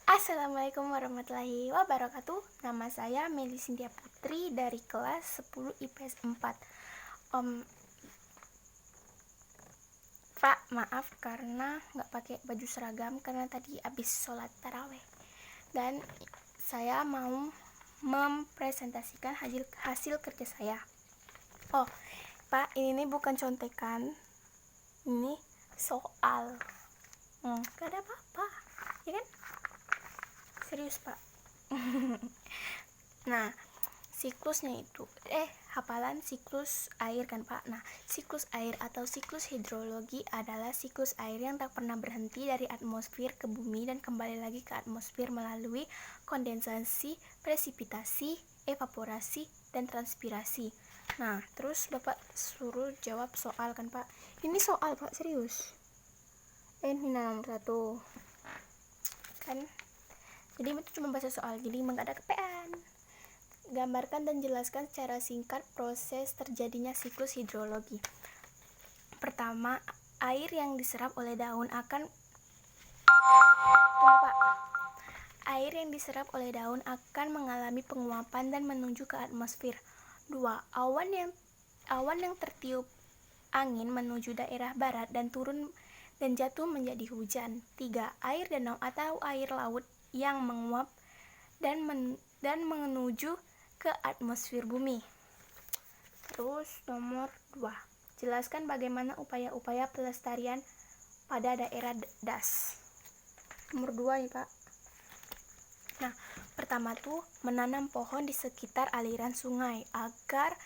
Assalamualaikum warahmatullahi wabarakatuh. Nama saya Meli Cynthia Putri dari kelas 10 IPS 4. Pak, maaf karena nggak pakai baju seragam karena tadi habis sholat taraweh. Dan saya mau mempresentasikan hasil kerja saya. Oh, Pak, ini bukan contekan. Ini soal. Gak ada apa-apa, ya kan? Serius, Pak. Nah, siklusnya itu hafalan siklus air kan, Pak. Nah, siklus air atau siklus hidrologi adalah siklus air yang tak pernah berhenti dari atmosfer ke bumi dan kembali lagi ke atmosfer melalui kondensasi, presipitasi, evaporasi, dan transpirasi. Nah, terus Bapak suruh jawab soal kan, Pak. Ini soal, Pak, serius. Ini nomor 1 kan, jadi itu cuma bahasa soal, jadi nggak ada kepean. Gambarkan dan jelaskan secara singkat proses terjadinya siklus hidrologi. Pertama, air yang diserap oleh daun akan air yang diserap oleh daun akan mengalami penguapan dan menuju ke atmosfer. 2. Awan yang tertiup angin menuju daerah barat dan turun dan jatuh menjadi hujan. 3. Air danau atau air laut yang menguap dan menuju ke atmosfer bumi. Terus nomor 2, jelaskan bagaimana upaya-upaya pelestarian pada daerah das. Nomor 2 ya, Pak. Nah, pertama tuh menanam pohon di sekitar aliran sungai agar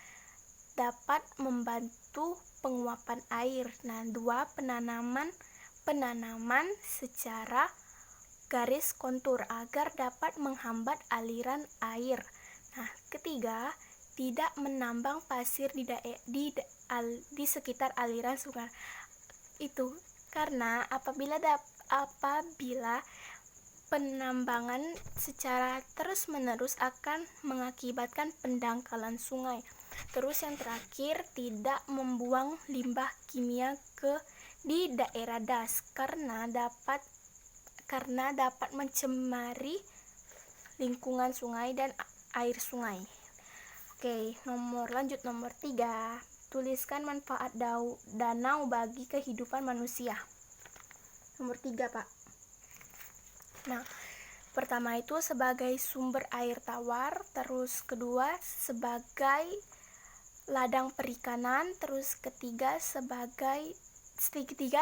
dapat membantu penguapan air. Nah, 2, penanaman secara garis kontur agar dapat menghambat aliran air. Nah, ketiga, tidak menambang pasir di sekitar aliran sungai. Itu karena apabila penambangan secara terus-menerus akan mengakibatkan pendangkalan sungai. Terus yang terakhir, tidak membuang limbah kimia di daerah das karena dapat mencemari lingkungan sungai dan air sungai. Oke, lanjut nomor 3. Tuliskan manfaat danau bagi kehidupan manusia. Nomor 3, Pak. Nah, pertama itu sebagai sumber air tawar, terus kedua sebagai ladang perikanan, terus ketiga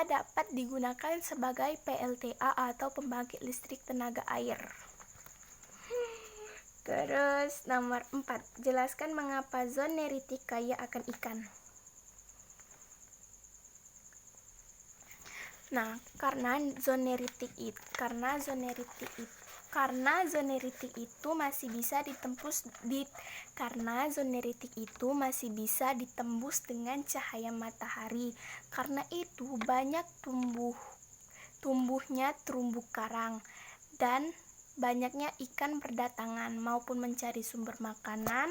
dapat digunakan sebagai PLTA atau pembangkit listrik tenaga air. Terus nomor 4, jelaskan mengapa zona neritik kaya akan ikan. Nah, karena zona neritik itu masih bisa ditembus dengan cahaya matahari. Karena itu banyak tumbuhnya terumbu karang dan banyaknya ikan berdatangan maupun mencari sumber makanan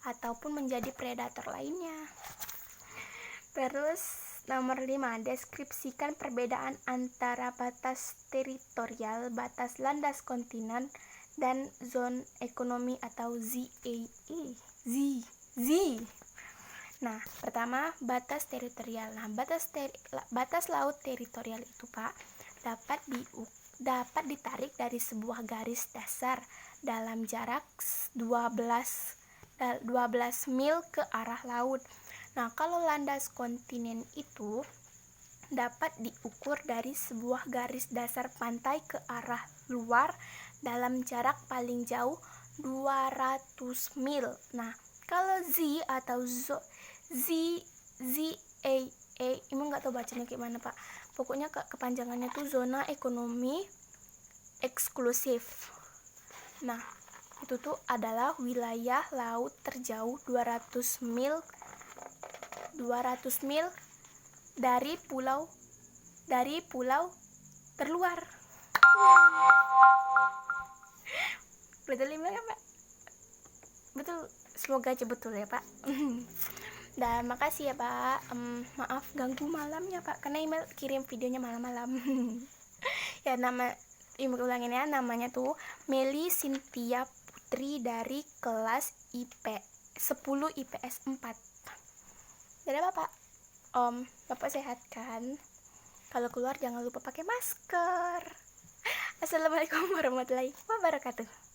ataupun menjadi predator lainnya. Terus nomor 5, deskripsikan perbedaan antara batas teritorial, batas landas kontinen, dan zona ekonomi atau ZEE. Nah, pertama batas teritorial. Nah, batas laut teritorial itu, Pak, dapat ditarik dari sebuah garis dasar dalam jarak 12 mil ke arah laut. Nah, kalau landas kontinen itu dapat diukur dari sebuah garis dasar pantai ke arah luar dalam jarak paling jauh 200 mil. Nah, kalau Z atau emang nggak tahu bacanya kayak mana, Pak. Pokoknya kepanjangannya tuh zona ekonomi eksklusif. Nah, itu tuh adalah wilayah laut terjauh 200 mil dari pulau terluar. Betul ya, Pak? Betul, semoga aja betul ya, Pak. Dan makasih ya, Pak. Maaf ganggu malamnya, Pak, karena email kirim videonya malam-malam. ulangin ya, namanya tuh Meli Cynthia Putri dari kelas 10 IPS 4. Dadah Bapak. Bapak sehat kan? Kalau keluar jangan lupa pakai masker. Assalamualaikum warahmatullahi wabarakatuh.